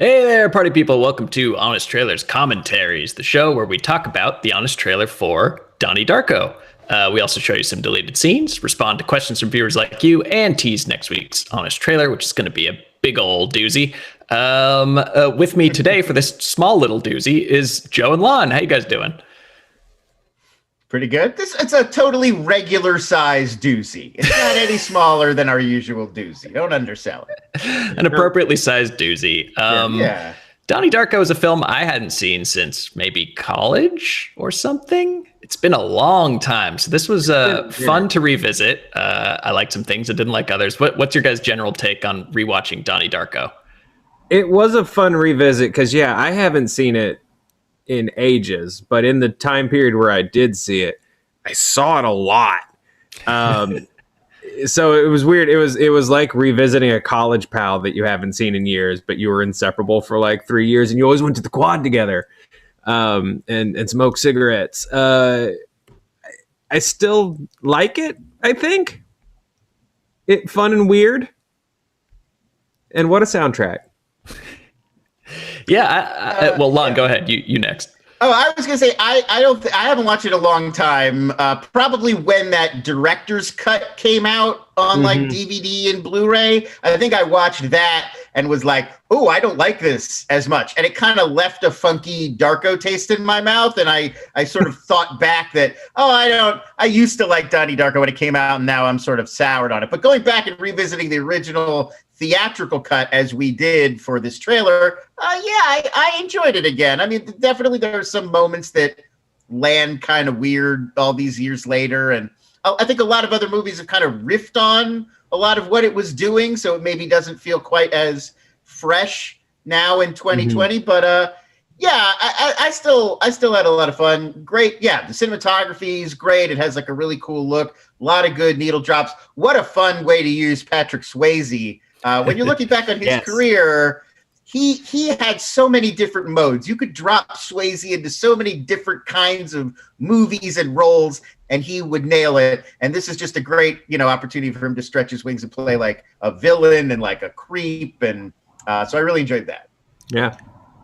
Hey there, party people. Welcome to Honest Trailers Commentaries, the show where we talk about the honest trailer for Donnie Darko. We also show you some deleted scenes, respond to questions from viewers like you, and tease next week's honest trailer, which is going to be a big old doozy. With me today for this small little doozy is Joe and Lon. How you guys doing? Pretty good. It's a totally regular size doozy. It's not any smaller than our usual doozy. Don't undersell it. An appropriately sized doozy. Yeah. Donnie Darko is a film I hadn't seen since maybe college or something. It's been a long time. So this was fun to revisit. I liked some things, I didn't like others. What's your guys' general take on rewatching Donnie Darko? It was a fun revisit because, I haven't seen it in ages, but in the time period where I did see it, I saw it a lot. So it was weird. It was like revisiting a college pal that you haven't seen in years, but you were inseparable for like 3 years, and you always went to the quad together, and smoked cigarettes. I still like it. I think it fun and weird. And what a soundtrack! Yeah. Well, Lon, go ahead. You next. Oh, I was gonna say I haven't watched it in a long time. Probably when that director's cut came out on like DVD and Blu-ray. I think I watched that and was like, "Oh, I don't like this as much," and it kind of left a funky Darko taste in my mouth. And I sort of thought back that, I used to like Donnie Darko when it came out, and now I'm sort of soured on it. But going back and revisiting the original theatrical cut as we did for this trailer, I enjoyed it again. I mean, definitely there are some moments that land kind of weird all these years later, and I think a lot of other movies have kind of riffed on a lot of what it was doing, so it maybe doesn't feel quite as fresh now in 2020. But I still had a lot of fun. Great, the cinematography is great. It has like a really cool look, a lot of good needle drops. What a fun way to use Patrick Swayze. When you're looking back on his career, he had so many different modes. You could drop Swayze into so many different kinds of movies and roles, and he would nail it. And this is just a great, opportunity for him to stretch his wings and play like a villain and like a creep. And so I really enjoyed that. Yeah.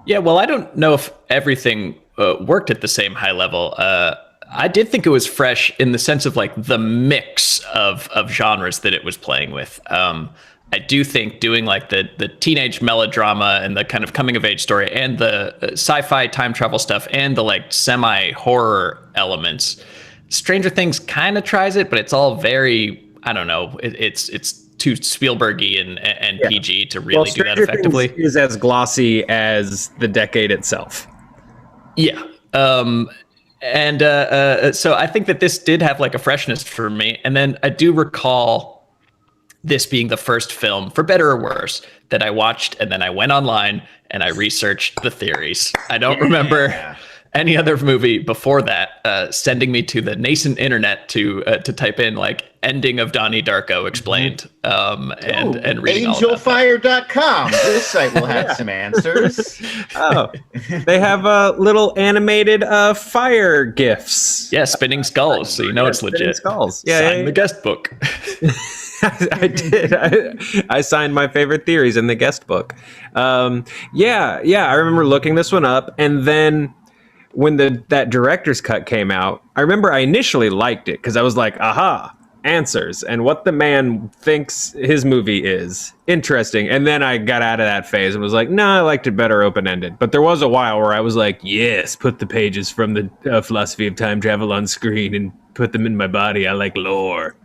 Yeah. Well, I don't know if everything worked at the same high level. I did think it was fresh in the sense of like the mix of genres that it was playing with. I do think doing like the teenage melodrama and the kind of coming of age story and the sci-fi time travel stuff and the like semi horror elements, Stranger Things kind of tries it, but it's all very, I don't know, it's too Spielbergy and PG to really do that effectively. Things is as glossy as the decade itself. Yeah. So I think that this did have like a freshness for me. And then I do recall this being the first film, for better or worse, that I watched, and then I went online and I researched the theories. I don't remember any other movie before that sending me to the nascent internet to type in like ending of Donnie Darko explained and reading Angelfire.com. This site will have some answers. Oh, they have little animated fire gifs. Yeah, spinning skulls, so you know it's legit. Skulls. Sign the guest book. I did. I signed my favorite theories in the guest book. I remember looking this one up, and then when that director's cut came out, I remember I initially liked it because I was like, aha, answers and what the man thinks his movie is. Interesting. And then I got out of that phase and was like, no, I liked it better open-ended. But there was a while where I was like, yes, put the pages from the philosophy of time travel on screen and put them in my body. I like lore.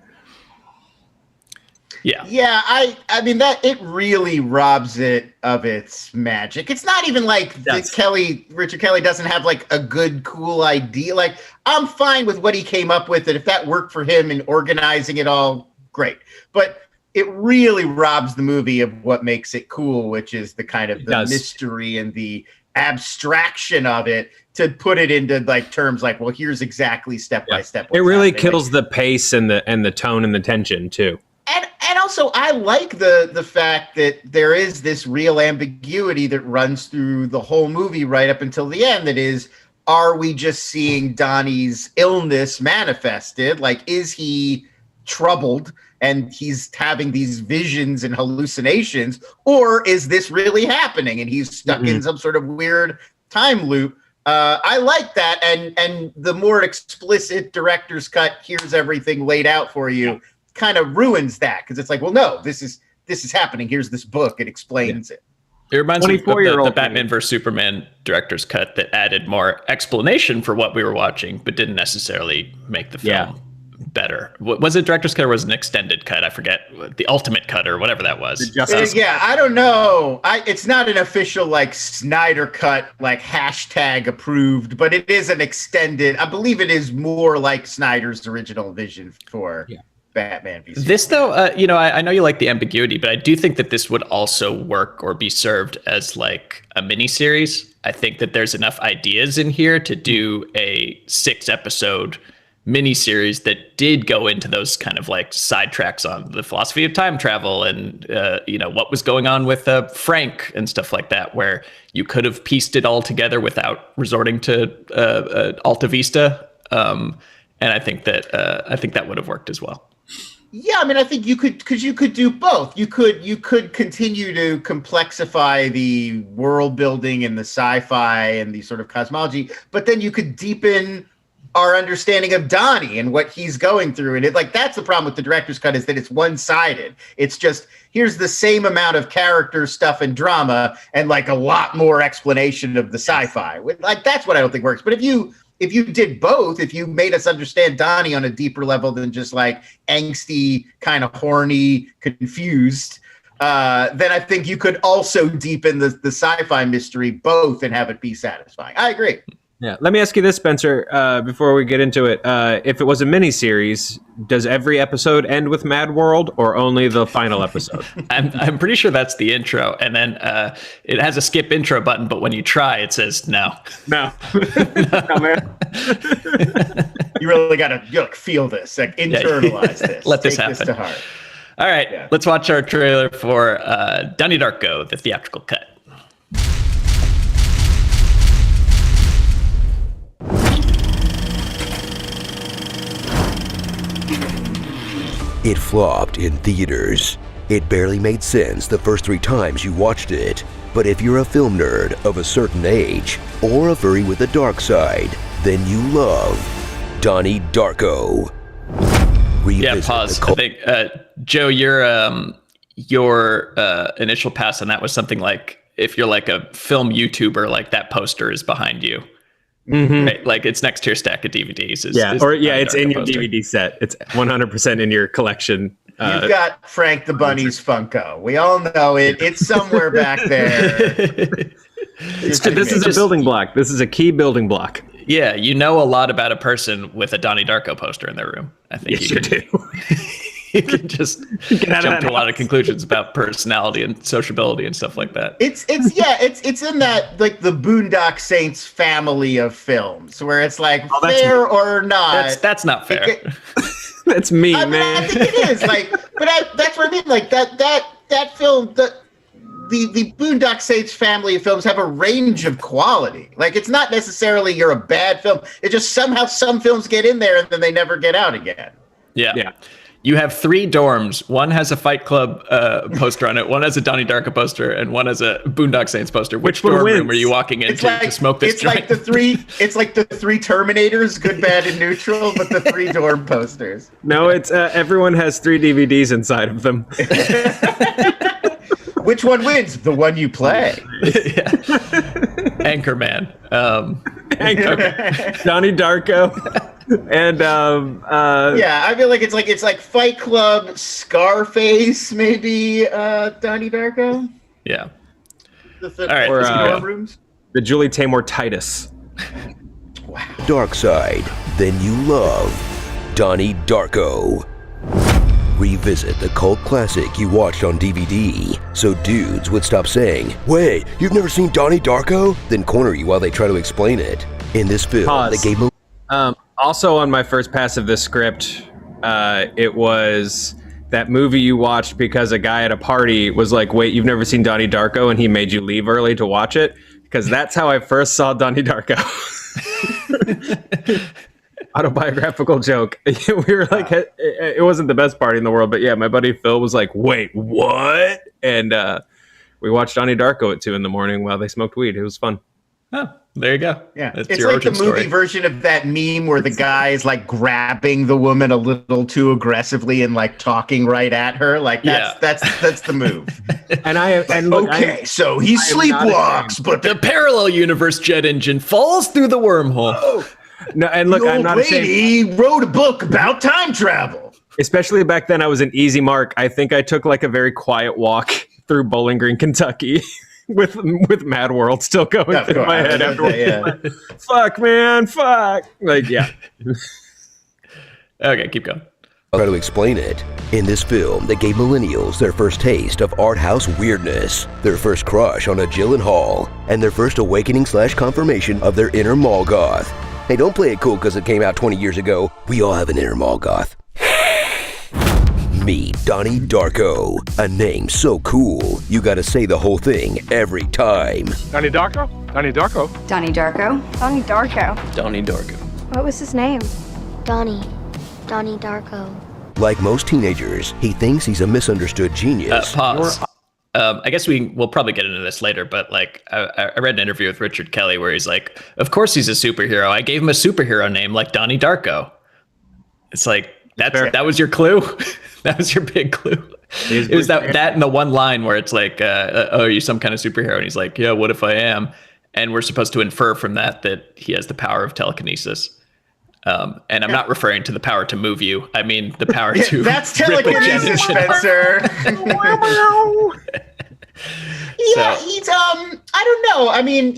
Yeah, I mean that it really robs it of its magic. It's not even like Richard Kelly doesn't have like a good, cool idea. Like I'm fine with what he came up with, and if that worked for him in organizing it all, great. But it really robs the movie of what makes it cool, which is the kind of the mystery and the abstraction of it, to put it into like terms like, well, here's exactly step by step. It really kills the pace and the tone and the tension too. And also, I like the fact that there is this real ambiguity that runs through the whole movie right up until the end. That is, are we just seeing Donnie's illness manifested? Like, is he troubled and he's having these visions and hallucinations, or is this really happening and he's stuck in some sort of weird time loop? I like that, and the more explicit director's cut, here's everything laid out for you, kind of ruins that, because it's like, well, no, this is happening. Here's this book. It explains it. It reminds me of the Batman vs. Superman director's cut that added more explanation for what we were watching, but didn't necessarily make the film better. Was it director's cut or was it an extended cut? I forget. The ultimate cut or whatever that was. I don't know. It's not an official like Snyder cut, like hashtag approved, but it is an extended. I believe it is more like Snyder's original vision for Batman v Superman. This, though, I know you like the ambiguity, but I do think that this would also work or be served as like a miniseries. I think that there's enough ideas in here to do a 6-episode miniseries that did go into those kind of like sidetracks on the philosophy of time travel and what was going on with Frank and stuff like that, where you could have pieced it all together without resorting to Alta Vista. And I think that would have worked as well. Yeah, I mean, I think you could, because you could do both. You could continue to complexify the world building and the sci-fi and the sort of cosmology, but then you could deepen our understanding of Donnie and what he's going through. And that's the problem with the director's cut, is that it's one-sided. It's just, here's the same amount of character stuff and drama and like a lot more explanation of the sci-fi. Like, that's what I don't think works. But if you did both, if you made us understand Donnie on a deeper level than just like angsty, kind of horny, confused, then I think you could also deepen the sci-fi mystery both and have it be satisfying. I agree. Yeah. Let me ask you this, Spencer, before we get into it. If it was a miniseries, does every episode end with Mad World or only the final episode? I'm pretty sure that's the intro. And then it has a skip intro button, but when you try, it says no. No. No, man. You really got to feel this, like internalize this. Let this Take happen. This to heart. All right. Let's watch our trailer for Donnie Darko, the theatrical cut. It flopped in theaters. It barely made sense the first 3 times you watched it. But if you're a film nerd of a certain age, or a furry with a dark side, then you love Donnie Darko. Yeah, pause. I think, Joe, your initial pass on that was something like, if you're like a film YouTuber, like that poster is behind you. Mm-hmm. Right? Like it's next to your stack of DVDs. It's in your DVD set. It's 100% in your collection. You've got Frank the Bunny's Funko. We all know it. It's somewhere back there. This is a building block. This is a key building block. Yeah, you know a lot about a person with a Donnie Darko poster in their room. I think you do. You can just jump to a lot of conclusions about personality and sociability and stuff like that. It's in that like the Boondock Saints family of films where it's like fair or not. That's not fair. That's me, man. I think it is that's what I mean. Like that film, the Boondock Saints family of films have a range of quality. Like it's not necessarily you're a bad film. It's just somehow some films get in there and then they never get out again. Yeah. You have 3 dorms. One has a Fight Club poster on it. One has a Donnie Darko poster, and one has a Boondock Saints poster. Which dorm room are you walking into to smoke this joint? It's like the 3 Terminators, good, bad, and neutral, but the 3 dorm posters. No, it's everyone has 3 DVDs inside of them. Which one wins? The one you play. Anchorman. Donnie Darko. And I feel like it's like Fight Club, Scarface, maybe Donnie Darko. Yeah. All right. Or rooms. The Julie Taymor Titus. Wow. Dark side, then you love Donnie Darko. Revisit the cult classic you watched on DVD, so dudes would stop saying, "Wait, you've never seen Donnie Darko?" Then corner you while they try to explain it. In this film, they gave also on my first pass of this script, it was that movie you watched because a guy at a party was like, "Wait, you've never seen Donnie Darko?" and he made you leave early to watch it, because that's how I first saw Donnie Darko. autobiographical joke. We were like, it wasn't the best party in the world, but yeah, my buddy Phil was like, wait, what? And we watched Donnie Darko at 2 a.m. while they smoked weed. It was fun. Oh, there you go. Yeah, That's it's your like the origin movie story. version of that meme where the guy is like grabbing the woman a little too aggressively and like talking right at her. Like that's the move. And So he sleepwalks, but The parallel universe jet engine falls through the wormhole. no, and look, the I'm old not ashamed. lady wrote a book about time travel. Especially back then, I was an easy mark. I think I took like a very quiet walk through Bowling Green, Kentucky, with Mad World still going through my head afterwards. Yeah. Fuck, man, fuck. Like, yeah. Okay, keep going. I'll try to explain it. In this film, they gave millennials their first taste of art house weirdness, their first crush on a Gyllenhaal, and their first awakening/confirmation of their inner mall goth. Hey, don't play it cool because it came out 20 years ago. We all have an inner mall goth. Meet Donnie Darko, a name so cool, you gotta say the whole thing every time. Donnie Darko? Donnie Darko? Donnie Darko. Donnie Darko. Donnie Darko. What was his name? Donnie Darko. Like most teenagers, he thinks he's a misunderstood genius. Pause. I guess we'll probably get into this later, but like I read an interview with Richard Kelly where he's like, of course he's a superhero. I gave him a superhero name like Donnie Darko. It's like, that was your clue? That was your big clue? It was that and the one line where it's like, oh, are you some kind of superhero? And he's like, yeah, what if I am? And we're supposed to infer from that he has the power of telekinesis. And I'm not referring to the power to move you. I mean the power to That's rip a jet telekinesis, engine. Spencer. Yeah, So- he's I don't know. I mean,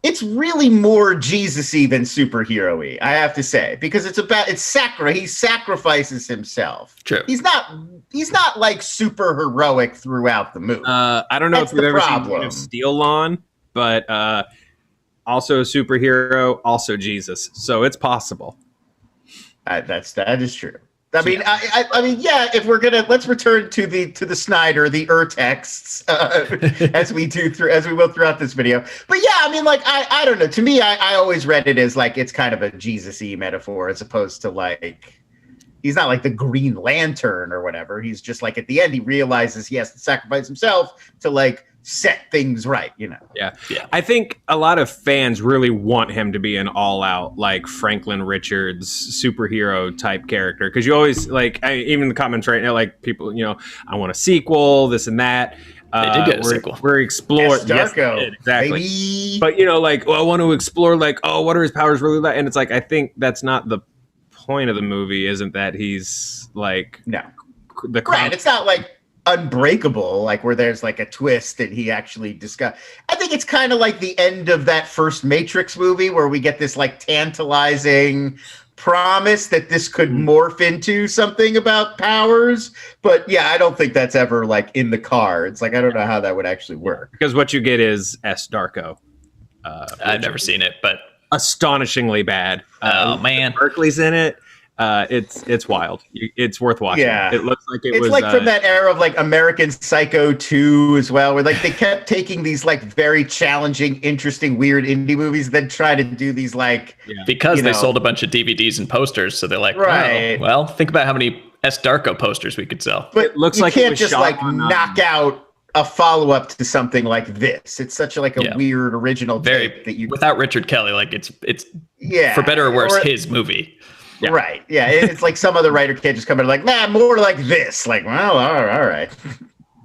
it's really more Jesus-y than superhero-y, I have to say, because he sacrifices himself. True. He's not like super heroic throughout the movie. I don't know That's if you've the ever seen problem. Man of Steel on, but also a superhero, also Jesus. So it's possible. That is true. I mean, I mean, yeah. If we're let's return to the Snyder, the texts, as we will throughout this video. But yeah, I mean, like, I don't know. To me, I always read it as like it's kind of a Jesus-y metaphor as opposed to like he's not like the Green Lantern or whatever. He's just like at the end he realizes he has to sacrifice himself to like set things right, you know. Yeah. I think a lot of fans really want him to be an all-out like Franklin Richards superhero type character, because you always like even the comments right now, like people, you know, I want a sequel, this and that. They did get a sequel. We're exploring Darko, exactly. baby. But you know, like, well, I want to explore like, oh, what are his powers really like? And it's like, I think that's not the point of the movie. Isn't that he's like Right? It's not like Unbreakable, like where there's like a twist that he actually discussed. I think it's kind of like the end of that first Matrix movie where we get this like tantalizing promise that this could morph into something about powers. But yeah, I don't think that's ever like in the cards. Like, I don't know how that would actually work. Because what you get is S. Darko. I've never seen it, but Astonishingly bad. oh man, Berkeley's in it. It's wild. It's worth watching. Yeah. It looks like It's was like from that era of like American Psycho 2 as well, where like they kept taking these like very challenging, interesting, weird indie movies, then try to do these like because they sold a bunch of DVDs and posters, so they're like, Right. oh, well, think about how many S. Darko posters we could sell. But It looks you like it can't was just shot like on, knock out a follow-up to something like this. It's such a weird original Very take that you without Richard Kelly, like it's yeah for better or worse his movie. Yeah. Right. Yeah. It's like some other writer can't just come in like, nah, more like this. Like, well, all right.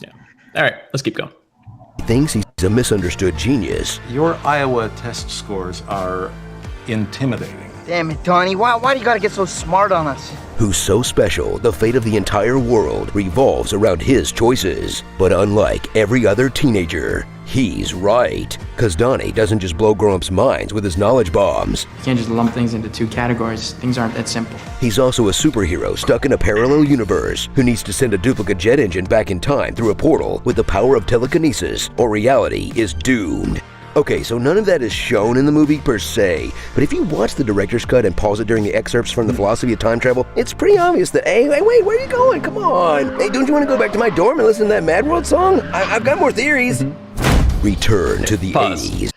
Yeah. All right, let's keep going. He thinks he's a misunderstood genius. Your Iowa test scores are intimidating. Damn it, Donnie. Why do you gotta get so smart on us? Who's so special, the fate of the entire world revolves around his choices. But unlike every other teenager, he's right. Cause Donnie doesn't just blow grown-ups' minds with his knowledge bombs. You can't just lump things into two categories. Things aren't that simple. He's also a superhero stuck in a parallel universe who needs to send a duplicate jet engine back in time through a portal with the power of telekinesis, or reality is doomed. Okay, so none of that is shown in the movie per se, but if you watch the director's cut and pause it during the excerpts from the philosophy of time travel, it's pretty obvious that, hey, wait, where are you going? Come on. Hey, don't you want to go back to my dorm and listen to that Mad World song? I've got more theories. Return to the Pause. 80s.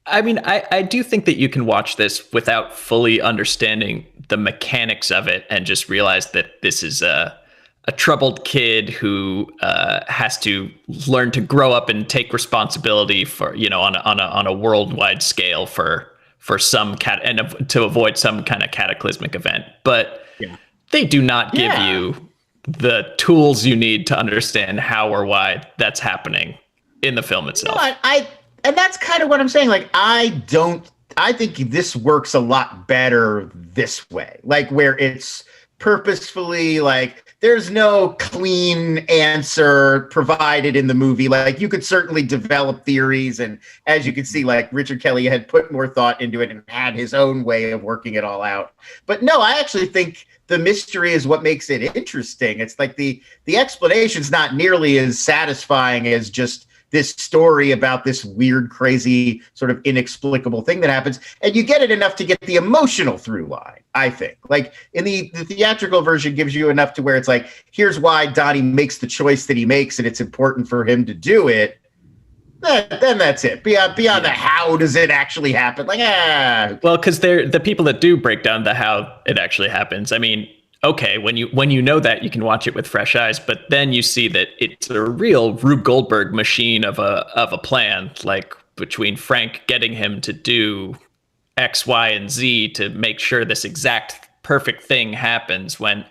I mean, I do think that you can watch this without fully understanding the mechanics of it and just realize that this is a troubled kid who has to learn to grow up and take responsibility for, on a worldwide scale for some and to avoid some kind of cataclysmic event. But they do not give you the tools you need to understand how or why that's happening in the film itself. And that's kind of what I'm saying. Like, I think this works a lot better this way, like where it's purposefully like there's no clean answer provided in the movie. Like, you could certainly develop theories. And as you can see, like, Richard Kelly had put more thought into it and had his own way of working it all out. But no, I actually think the mystery is what makes it interesting. It's like the explanation's not nearly as satisfying as just this story about this weird, crazy, sort of inexplicable thing that happens. And you get it enough to get the emotional through line, I think. Like, in the theatrical version gives you enough to where it's like, here's why Donnie makes the choice that he makes, and it's important for him to do it. Then that's it. Beyond the how does it actually happen? Like, Well, because they're the people that do break down the how it actually happens. I mean, okay, when you know that, you can watch it with fresh eyes, but then you see that it's a real Rube Goldberg machine of a plan, like between Frank getting him to do X, Y, and Z to make sure this exact perfect thing happens. When,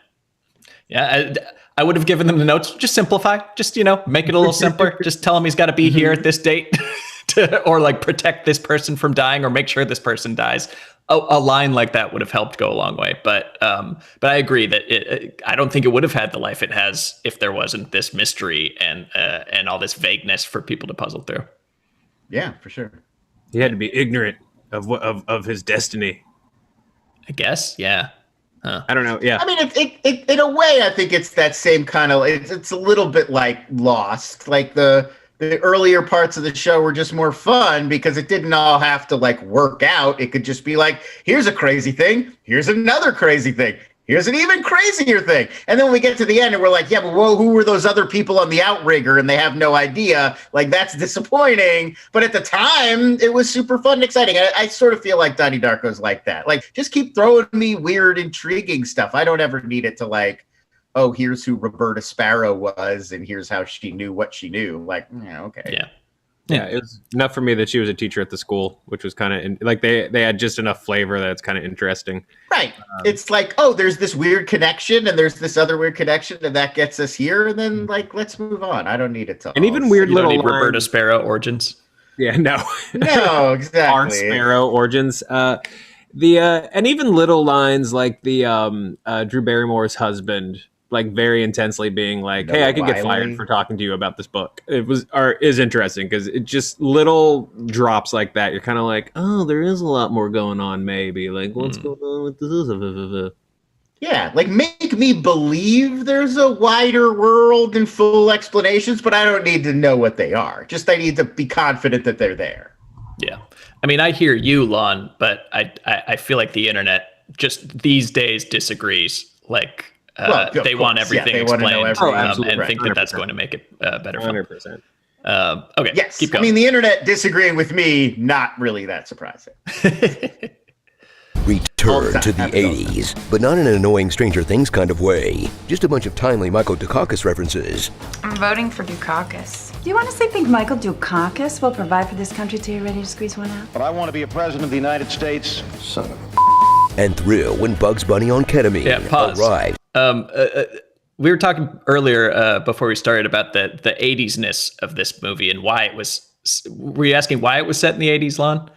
I would have given them the notes. Just simplify. Just, make it a little simpler. Just tell him he's got to be here at this date, or like protect this person from dying, or make sure this person dies. A line like that would have helped go a long way. But I agree that I don't think it would have had the life it has if there wasn't this mystery and all this vagueness for people to puzzle through. Yeah, for sure. He had to be ignorant of his destiny, I guess. Yeah. I don't know. Yeah. I mean, it in a way, I think it's that same kind of. It's a little bit like Lost. Like the earlier parts of the show were just more fun because it didn't all have to like work out. It could just be like, here's a crazy thing. Here's another crazy thing. Here's an even crazier thing. And then when we get to the end and we're like, yeah, but whoa, who were those other people on the outrigger? And they have no idea. Like, that's disappointing. But at the time, it was super fun and exciting. I sort of feel like Donnie Darko's like that. Like, just keep throwing me weird, intriguing stuff. I don't ever need it to like, oh, here's who Roberta Sparrow was, and here's how she knew what she knew. Like, okay. Yeah, it was enough for me that she was a teacher at the school, which was kind of like they had just enough flavor that it's kind of interesting. Right. It's like, oh, there's this weird connection, and there's this other weird connection, and that gets us here, and then like, let's move on. I don't need it to. And even weird you little don't need Roberta Sparrow origins. Yeah, no, exactly. Our Sparrow origins. And even little lines like the Drew Barrymore's husband, like very intensely being like, hey, I could get fired for talking to you about this book. Is interesting because it just little drops like that. You're kind of like, oh, there is a lot more going on. Maybe like what's going on with this? Yeah, like make me believe there's a wider world and full explanations, but I don't need to know what they are. Just I need to be confident that they're there. Yeah. I mean, I hear you, Lon, but I feel like the internet just these days disagrees. Like, they want everything explained and think that that's going to make it better. 100%. Okay, yes. Keep going. I mean, the internet disagreeing with me, not really that surprising. Return to the 80s, but not in an annoying Stranger Things kind of way. Just a bunch of timely Michael Dukakis references. I'm voting for Dukakis. Do you honestly think Michael Dukakis will provide for this country till you're ready to squeeze one out? But I want to be a president of the United States. Son of And thrill when Bugs Bunny on ketamine arrived. We were talking earlier before we started about the 80s-ness of this movie and why it was. Were you asking why it was set in the 80s, Lon?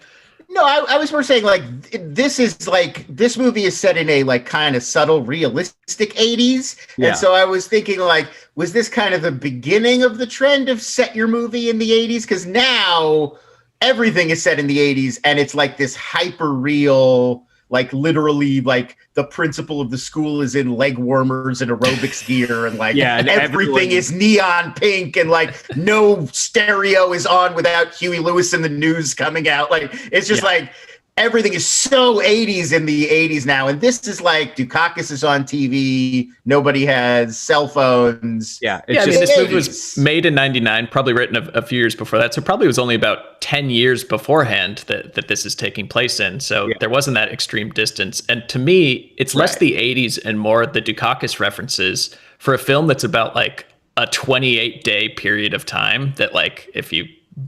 No, I was more saying like this movie is set in a like kind of subtle, realistic 80s. Yeah. And so I was thinking like, was this kind of the beginning of the trend of set your movie in the 80s? Because now everything is set in the 80s and it's like this hyper real, like literally like the principal of the school is in leg warmers and aerobics gear and like and everything is neon pink and like no stereo is on without Huey Lewis and the news coming out. Like it's just like everything is so 80s in the 80s now. And this is like Dukakis is on TV. Nobody has cell phones. Yeah. This movie was made in 99, probably written a few years before that. So probably was only about 10 years beforehand that this is taking place in. So there wasn't that extreme distance. And to me, it's less the 80s and more the Dukakis references for a film that's about like a 28-day period of time that, like, if you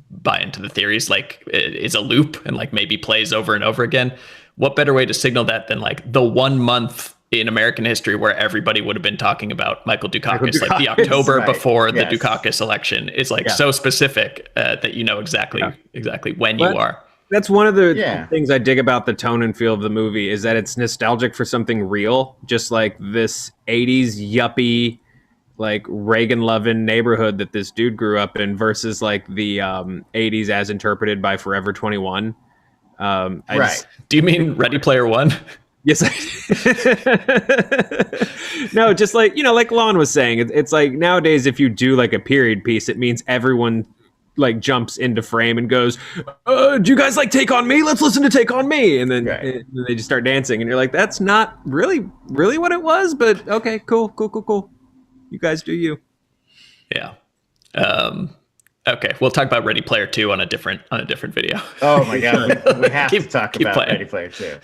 buy into the theories, like, it is a loop and like maybe plays over and over again. What better way to signal that than like the 1 month in American history where everybody would have been talking about Michael Dukakis, like the October before the Dukakis election is like so specific that you know exactly when you are. That's one of the things I dig about the tone and feel of the movie is that it's nostalgic for something real, just like this 80s yuppie, like Reagan-loving neighborhood that this dude grew up in versus like the 80s as interpreted by Forever 21. Do you mean Ready Player One? Yes. No, just like, like Lon was saying, it's like nowadays if you do like a period piece, it means everyone like jumps into frame and goes, do you guys like Take on Me? Let's listen to Take on Me. And then they just start dancing and you're like, that's not really what it was, but okay, cool. You guys do you. Yeah. Okay, we'll talk about Ready Player 2 on a different video. Oh my God, we have to talk about Ready Player 2.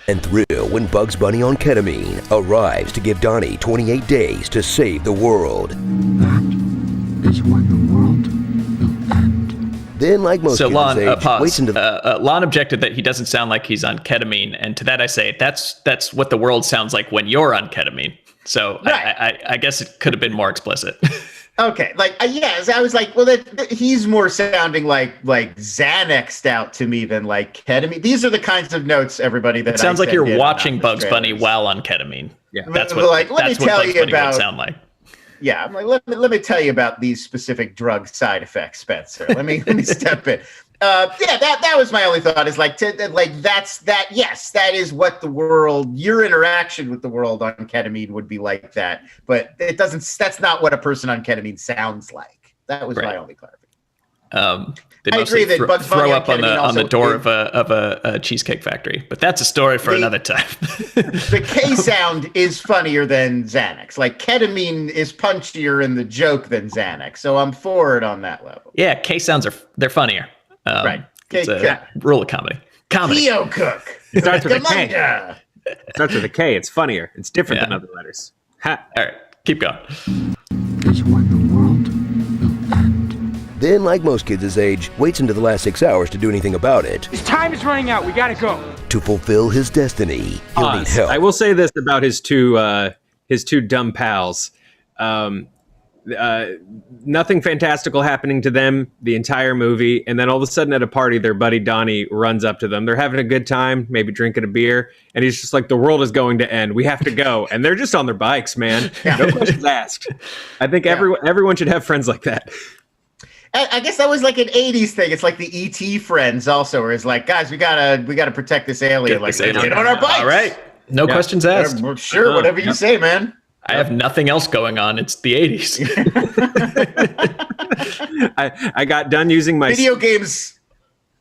And thrill when Bugs Bunny on ketamine arrives to give Donnie 28 days to save the world. That is when the world will end. Then, like most kids Lon, his age, waits until Lon objected that he doesn't sound like he's on ketamine, and to that I say that's what the world sounds like when you're on ketamine. So I guess it could have been more explicit. Okay, like yes, I was like, well, he's more sounding like Xanaxed out to me than like ketamine. These are the kinds of notes, everybody. That it sounds like you're watching Bugs Bunny while on ketamine. Yeah, that's what. Like, let me tell you about. Sound like. Yeah, I'm like, let me tell you about these specific drug side effects, Spencer. Let me step in. That was my only thought. Is like that's that. Yes, that is what the world. Your interaction with the world on ketamine would be like that, but it doesn't. That's not what a person on ketamine sounds like. That was my only clarification. They mostly throw up on the door of a cheesecake factory, but that's a story for another time. The K sound is funnier than Xanax. Like ketamine is punchier in the joke than Xanax, so I'm for it on that level. Yeah, K sounds they're funnier. Right. It's a rule of comedy. Leo Cook. It starts with a K. It starts with a K. It's funnier. It's different than other letters. All right, keep going. Is when the world will end. Then, like most kids his age, waits until the last 6 hours to do anything about it. His time is running out. We gotta go. To fulfill his destiny, he'll need help. I will say this about his two dumb pals. Nothing fantastical happening to them the entire movie, and then all of a sudden at a party their buddy Donnie runs up to them. They're having a good time, maybe drinking a beer, and he's just like, the world is going to end, we have to go. And they're just on their bikes, man. No questions asked. I think everyone should have friends like that. I guess that was like an 80s thing. It's like the E.T. friends also, where it's like, guys, we gotta protect this alien. Get on our bikes. All right, no questions asked. Sure, whatever you say, man. I have nothing else going on. It's the 80s. I got done using my video games.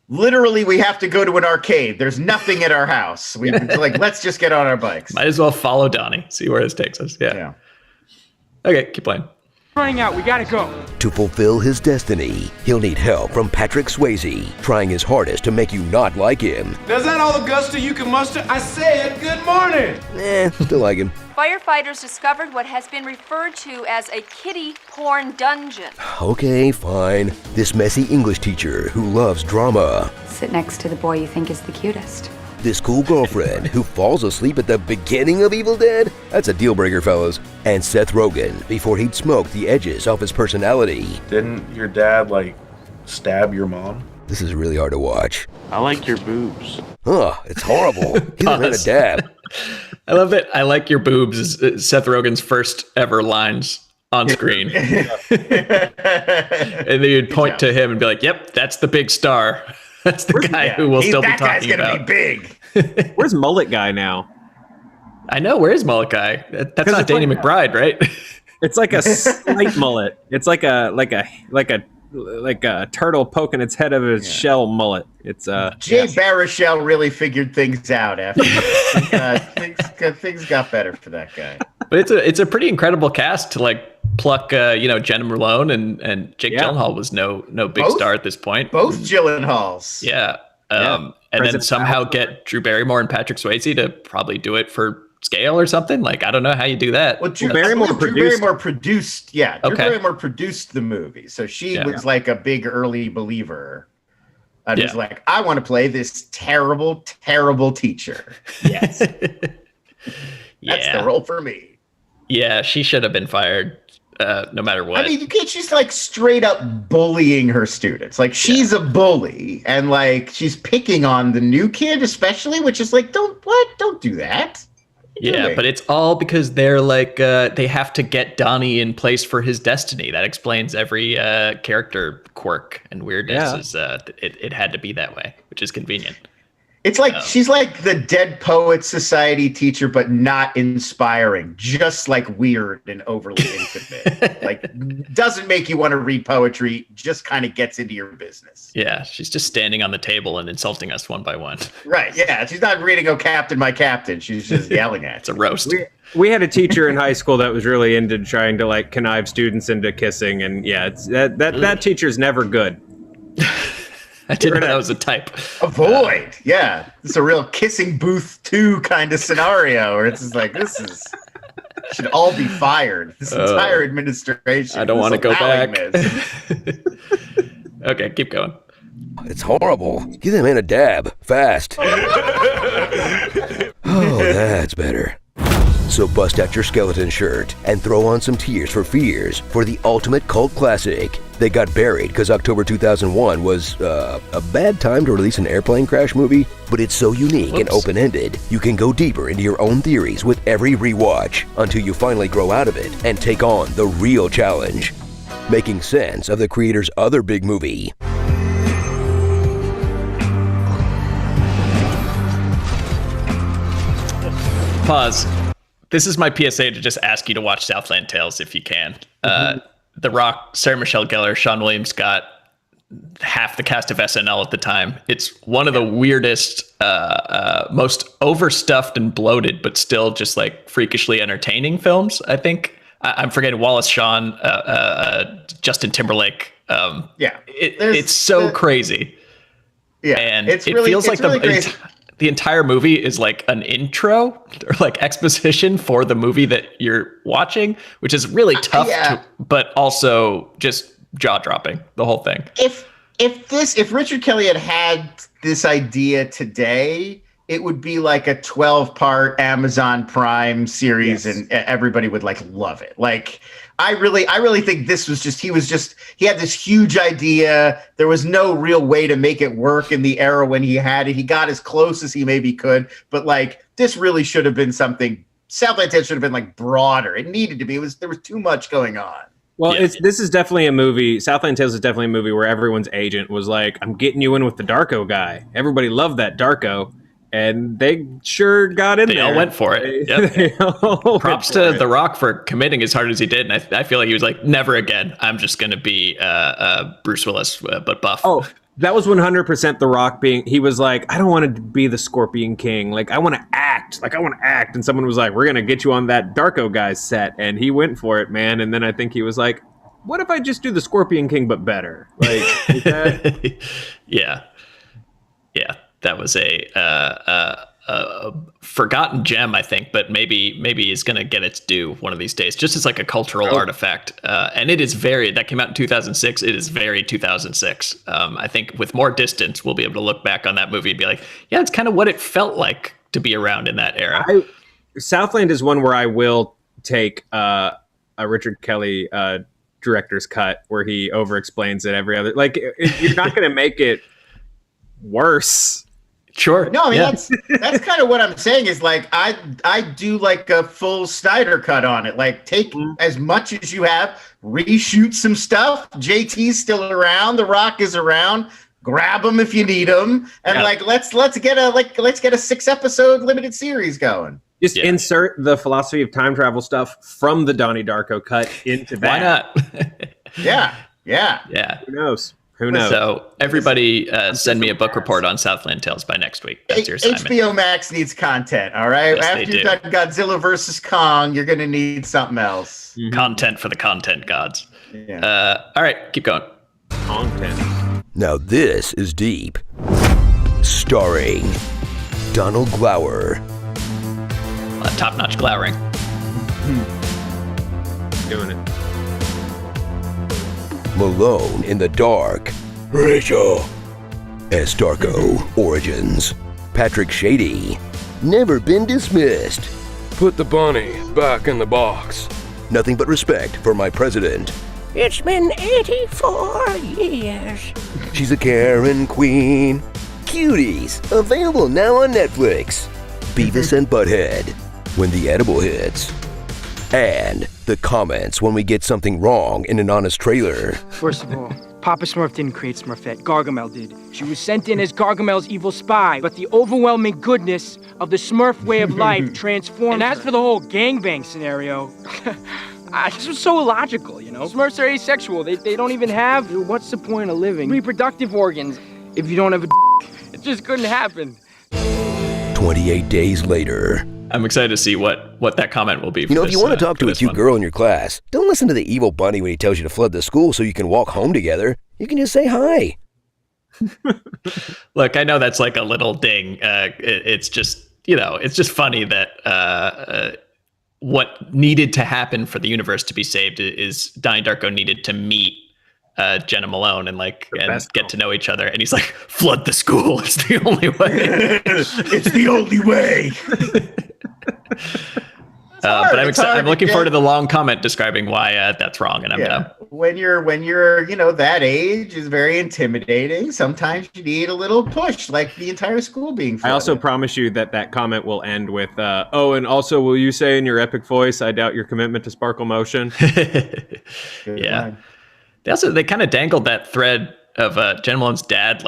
Literally, we have to go to an arcade. There's nothing at our house. We like, let's just get on our bikes. Might as well follow Donnie. See where this takes us. Yeah. Okay, keep playing. Running out. We gotta go. To fulfill his destiny, he'll need help from Patrick Swayze, trying his hardest to make you not like him. Is that all the gusto you can muster? I said good morning. Still like him. Firefighters discovered what has been referred to as a kiddie porn dungeon. Okay, fine. This messy English teacher who loves drama. Sit next to the boy you think is the cutest. This cool girlfriend who falls asleep at the beginning of Evil Dead. That's a deal breaker, fellas. And Seth Rogen before he'd smoked the edges off his personality. Didn't your dad, stab your mom? This is really hard to watch. I like your boobs. It's horrible. He's never had a dab. I love that. I like your boobs is Seth Rogen's first ever lines on screen. And then you'd point to him and be like, yep, that's the big star. That's the guy who we'll still be talking about. That guy's gonna be big. Where's Mullet Guy now? I know. Where is Mullet Guy? That's not Danny McBride, right? It's like a slight mullet. It's like a like a turtle poking its head out of its shell mullet. It's Jay Baruchel really figured things out after things got better for that guy. But it's a pretty incredible cast to like pluck Jenna Malone and Jake Gyllenhaal was no big star at this point. Both Gyllenhaals. Yeah. And then somehow get Drew Barrymore and Patrick Swayze to probably do it for scale or something. Like, I don't know how you do that. Well, Drew Barrymore produced. Yeah, Drew Barrymore produced the movie, so she was like a big early believer. I was like, I want to play this terrible, terrible teacher. Yes, that's the role for me. Yeah, she should have been fired. No matter what. I mean, she's like straight up bullying her students. Like, she's a bully, and like she's picking on the new kid, especially, which is like, don't do that. Yeah, but it's all because they're like they have to get Donnie in place for his destiny. That explains every character quirk and weirdness. It had to be that way, which is convenient. It's like she's like the Dead Poets Society teacher, but not inspiring, just like weird and overly intimate. Like, doesn't make you want to read poetry, just kind of gets into your business. Yeah, she's just standing on the table and insulting us one by one. Right, yeah. She's not reading, "Oh, Captain, my Captain." She's just yelling at It's a roast. We had a teacher in high school that was really into trying to like connive students into kissing, and that teacher's never good. I didn't know that was a type. Avoid. Yeah. It's a real Kissing Booth 2 kind of scenario where it's just like, should all be fired. This entire administration. I don't want to go back. Okay, keep going. It's horrible. Give that man a dab. Fast. Oh, that's better. So bust out your skeleton shirt and throw on some Tears for Fears for the ultimate cult classic. They got buried because October 2001 was a bad time to release an airplane crash movie, but it's so unique and open-ended, you can go deeper into your own theories with every rewatch until you finally grow out of it and take on the real challenge, making sense of the creator's other big movie. Pause. This is my PSA to just ask you to watch Southland Tales if you can. The Rock, Sarah Michelle Gellar, Sean William Scott, half the cast of SNL at the time. It's one of the weirdest, most overstuffed and bloated, but still just like freakishly entertaining films, I think. I'm forgetting Wallace Shawn, Justin Timberlake. It's so crazy. Yeah, and it feels like the entire movie is like an intro or like exposition for the movie that you're watching, which is really tough, but also just jaw dropping, the whole thing. If Richard Kelly had this idea today, it would be like a 12-part Amazon Prime series, and everybody would like love it. Like, I really think this was just he had this huge idea. There was no real way to make it work in the era when he had it. He got as close as he maybe could, but like this really should have been something. Southland Tales should have been like broader. It needed to be. There was too much going on. Well, this is definitely a movie. Southland Tales is definitely a movie where everyone's agent was like, "I'm getting you in with the Darko guy." Everybody loved that Darko. And they sure got in there. They all went for it. Yep. Props to The Rock for committing as hard as he did. And I feel like he was like, never again. I'm just going to be Bruce Willis, but buff. Oh, that was 100% The Rock being, he was like, I don't want to be the Scorpion King. Like, I want to act. And someone was like, we're going to get you on that Darko guy's set. And he went for it, man. And then I think he was like, what if I just do the Scorpion King, but better? Like, is that... Yeah. That was a forgotten gem, I think, but maybe is going to get its due one of these days, just as like a cultural artifact. And it is that came out in 2006. It is very 2006. I think with more distance, we'll be able to look back on that movie and be like, yeah, it's kind of what it felt like to be around in that era. Southland is one where I will take a Richard Kelly director's cut where he over-explains it every other. Like, you're not going to make it worse. Sure. No, I mean that's kind of what I'm saying is like I do like a full Snyder cut on it. Like take as much as you have, reshoot some stuff. JT's still around, The Rock is around. Grab them if you need them, and like let's get a 6-episode limited series going. Just insert the philosophy of time travel stuff from the Donnie Darko cut into that. Why not? Yeah. Yeah. Who knows? Who knows? So everybody send me a book report on Southland Tales by next week. That's your assignment. HBO Max needs content, all right? Yes, After you've got Godzilla versus Kong, you're going to need something else. Content for the content gods. Yeah. All right, keep going. Content. Now this is deep. Starring Donald Glower. Top-notch glowering. Doing it. Malone in the Dark. Rachel. S. Darko Origins. Patrick Shady. Never been dismissed. Put the bunny back in the box. Nothing but respect for my president. It's been 84 years. She's a Karen queen. Cuties. Available now on Netflix. Beavis and Butthead. When the edible hits. And the comments when we get something wrong in an honest trailer. First of all, Papa Smurf didn't create Smurfette. Gargamel did. She was sent in as Gargamel's evil spy, but the overwhelming goodness of the Smurf way of life transformed. And as for the whole gangbang scenario, this was so illogical, you know? Smurfs are asexual. They don't even have, what's the point of living? Reproductive organs. If you don't have a it just couldn't happen. 28 days later. I'm excited to see what that comment will be. You know, if you want to talk to a cute girl in your class, don't listen to the evil bunny when he tells you to flood the school so you can walk home together. You can just say hi. Look, I know that's like a little ding. It's just, it's just funny that what needed to happen for the universe to be saved is Donnie Darko needed to meet Jenna Malone and get to know each other, and he's like, flood the school. It's the only way. It's the only way. But I'm looking forward to the long comment describing why that's wrong, and I'm gonna. When you're that age is very intimidating. Sometimes you need a little push, like the entire school being flooded. I also promise you that comment will end with, and also will you say in your epic voice, I doubt your commitment to sparkle motion. Yeah. They kind of dangled that thread of Jenna Malone's dad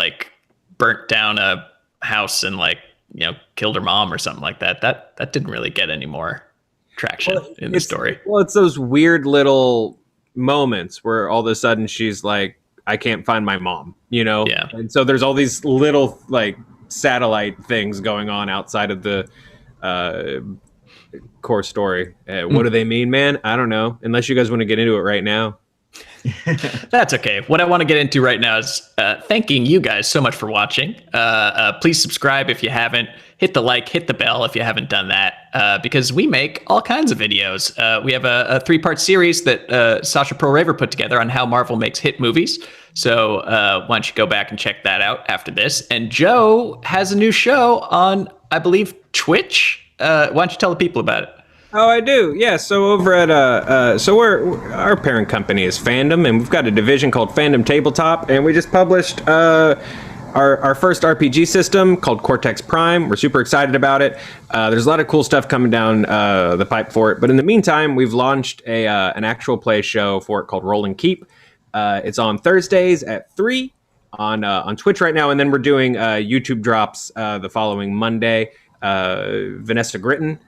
burnt down a house and killed her mom or something like that. That didn't really get any more traction in the story. Well, it's those weird little moments where all of a sudden she's like, I can't find my mom, Yeah. And so there's all these little satellite things going on outside of the core story. What do they mean, man? I don't know. Unless you guys want to get into it right now. That's okay. What I want to get into right now is thanking you guys so much for watching. Please subscribe if you haven't. Hit the like, hit the bell if you haven't done that, because we make all kinds of videos. We have a 3-part series that Sasha Pearl Raver put together on how Marvel makes hit movies. So why don't you go back and check that out after this. And Joe has a new show on, I believe, Twitch. Why don't you tell the people about it? Oh, I do. Yeah. So over at our parent company is Fandom, and we've got a division called Fandom Tabletop, and we just published our first RPG system called Cortex Prime. We're super excited about it. There's a lot of cool stuff coming down the pipe for it, but in the meantime, we've launched an actual play show for it called Roll and Keep. It's on Thursdays at 3 on Twitch right now, and then we're doing YouTube drops the following Monday. Vanessa Gritton,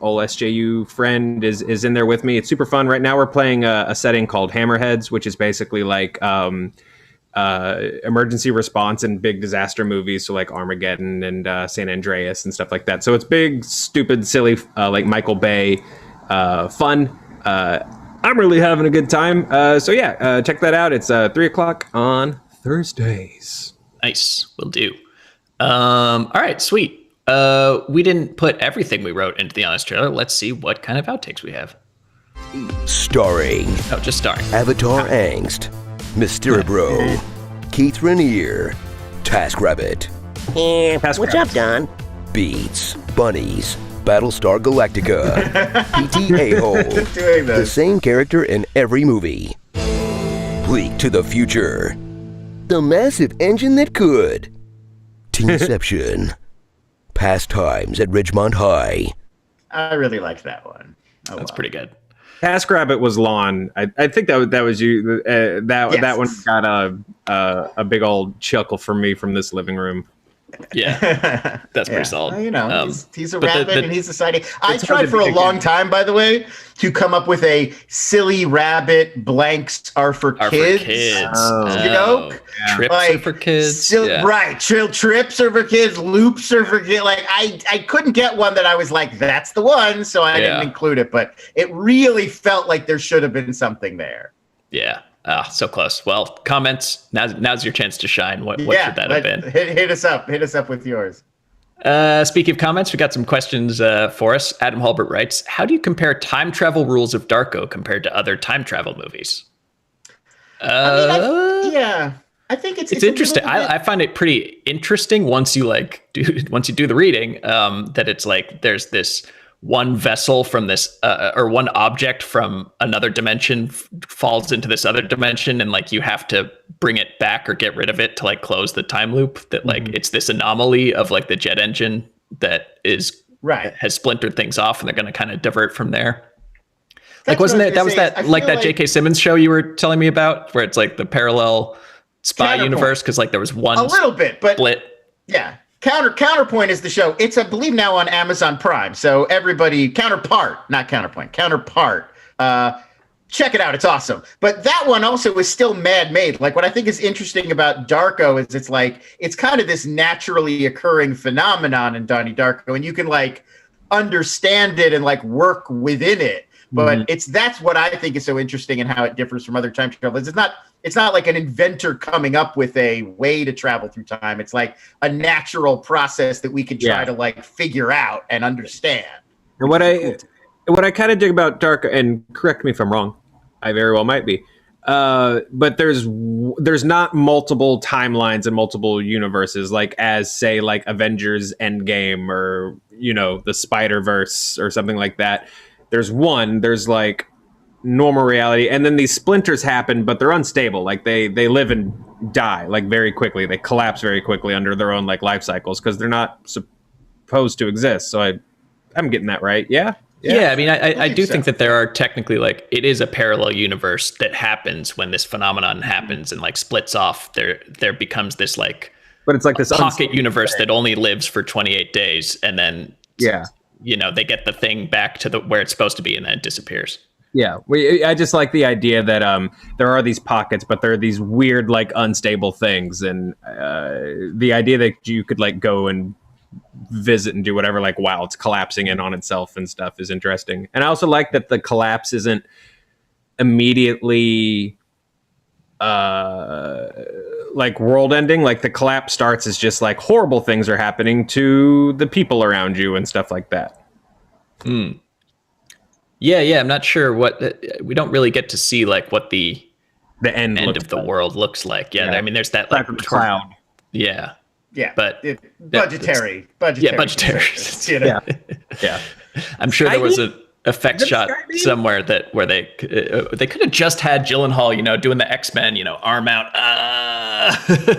old SJU friend, is in there with me. It's super fun. Right now we're playing a setting called Hammerheads, which is basically like emergency response in big disaster movies, so like Armageddon and San Andreas and stuff like that. So it's big, stupid, silly, like Michael Bay fun. I'm really having a good time. So yeah, check that out. It's 3:00 on Thursdays. Nice, will do. All right, sweet. We didn't put everything we wrote into the honest trailer. Let's see what kind of outtakes we have. Starring. Oh, just starring. Avatar Angst, Mysteribro, Keith Rainier, TaskRabbit. What's up, Don? Beats, Bunnies, Battlestar Galactica, PT A-Hole, the same character in every movie. Bleak to the Future, the massive engine that could. Teenception, Pastimes at Ridgemont High. I really liked that one. That's pretty good. TaskRabbit was Lon. I think that was you. That one got a big old chuckle from me from this living room. Yeah, that's pretty solid. Well, you know, he's a rabbit and he's a sighting. I tried for a long time, by the way, to come up with a silly rabbit blanks are for kids joke. Trips are for kids. Right. Trips are for kids. Loops are for kids. Like I couldn't get one that I was like, that's the one. So I didn't include it. But it really felt like there should have been something there. Yeah. So close. Well, comments. Now's your chance to shine. What should that have been? Hit us up. Hit us up with yours. Speaking of comments, we got some questions for us. Adam Hulbert writes, how do you compare time travel rules of Darko compared to other time travel movies? I think it's interesting. I find it pretty interesting once you do the reading, that it's like there's this one vessel from this or one object from another dimension falls into this other dimension, and like you have to bring it back or get rid of it to like close the time loop. That like it's this anomaly of like the jet engine that is has splintered things off, and they're going to kind of divert from there. Like wasn't it that J.K. Simmons show you were telling me about, where it's like the parallel spy universe, because like there was one a little bit, but split. Yeah. Counterpoint is the show. It's, I believe, now on Amazon Prime. So everybody, Counterpart. Check it out. It's awesome. But that one also is still made. Like what I think is interesting about Darko is it's kind of this naturally occurring phenomenon in Donnie Darko, and you can like understand it and like work within it. But that's what I think is so interesting and how it differs from other time travelers. It's not like an inventor coming up with a way to travel through time. It's like a natural process that we could try to like figure out and understand. And what I kind of dig about Darko, and correct me if I'm wrong, I very well might be, but there's not multiple timelines and multiple universes like as say like Avengers Endgame or the Spider-Verse or something like that. There's like normal reality, and then these splinters happen, but they're unstable. Like they live and die like very quickly. They collapse very quickly under their own like life cycles because they're not supposed to exist. So I'm getting that right. Yeah. I mean, I do think that there are technically like it is a parallel universe that happens when this phenomenon happens and like splits off. There becomes this like, but it's like this pocket universe that only lives for 28 days, and then they get the thing back to where it's supposed to be, and then it disappears. Yeah, I just like the idea that there are these pockets, but there are these weird, like, unstable things, and the idea that you could like go and visit and do whatever, like, while it's collapsing in on itself and stuff, is interesting. And I also like that the collapse isn't immediately like world ending. Like the collapse starts as just like horrible things are happening to the people around you and stuff like that. Yeah, I'm not sure what we don't really get to see like what the end of the world looks like. I mean, there's that like cloud. Yeah, but budgetary. Yeah. I'm sure there was a effect shot somewhere where they could have just had Gyllenhaal, doing the X-Men, arm out.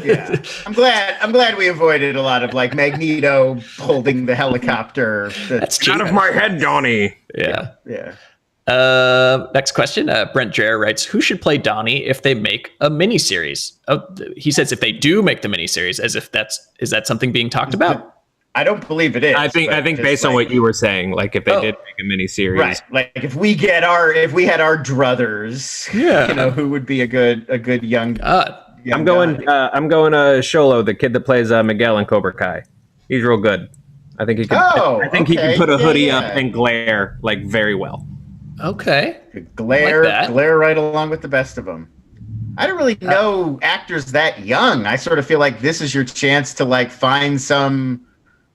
Yeah, I'm glad we avoided a lot of like Magneto holding the helicopter. That's out of my head, Donnie. Yeah. Next question. Brent Jarrett writes, who should play Donnie if they make a miniseries? Oh, he says if they do make the miniseries, as if is that something being talked about? I don't believe it is. I think based on what you were saying, like if they did make a miniseries, right? Like if we had our druthers, who would be a good young. I'm going Sholo, the kid that plays Miguel in Cobra Kai. He's real good. I think he can. He can put a hoodie up and glare like very well. Okay, glare right along with the best of them. I don't really know actors that young. I sort of feel like this is your chance to like find some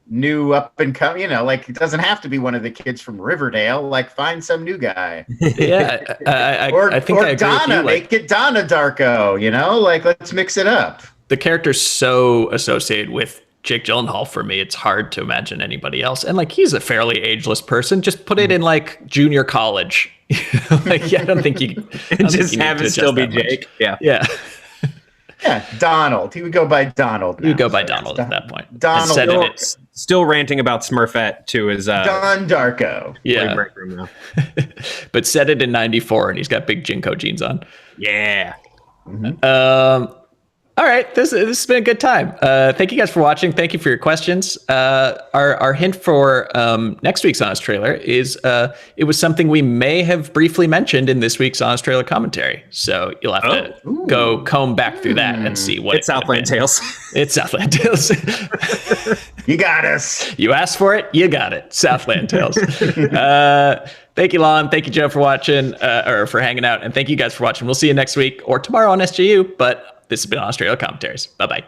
new up and coming, like it doesn't have to be one of the kids from Riverdale, like find some new guy. I think I agree Donna, with you. make it Donna Darko, like let's mix it up. The character's so associated with Jake Gyllenhaal for me, it's hard to imagine anybody else. And like he's a fairly ageless person. Just put it in like junior college. I don't think you just have it still be Jake. Yeah. Yeah, Donald. He would go by Donald. You go by Donald at that point. Donald. Still ranting about Smurfette to his Don Darko. Yeah. Break room now. But set it in 94 and he's got big Jinko jeans on. Yeah. All right, this has been a good time. Thank you guys for watching. Thank you for your questions. Our hint for next week's Honest Trailer is it was something we may have briefly mentioned in this week's Honest Trailer commentary. So you'll have to go comb back through that and see what it's Southland Tales. It's Southland Tales. You got us. You asked for it, you got it. Southland Tales. Thank you, Lon. Thank you, Joe, for watching or for hanging out, and thank you guys for watching. We'll see you next week or tomorrow on SJU. But this has been Honest Trailer Commentaries. Bye-bye.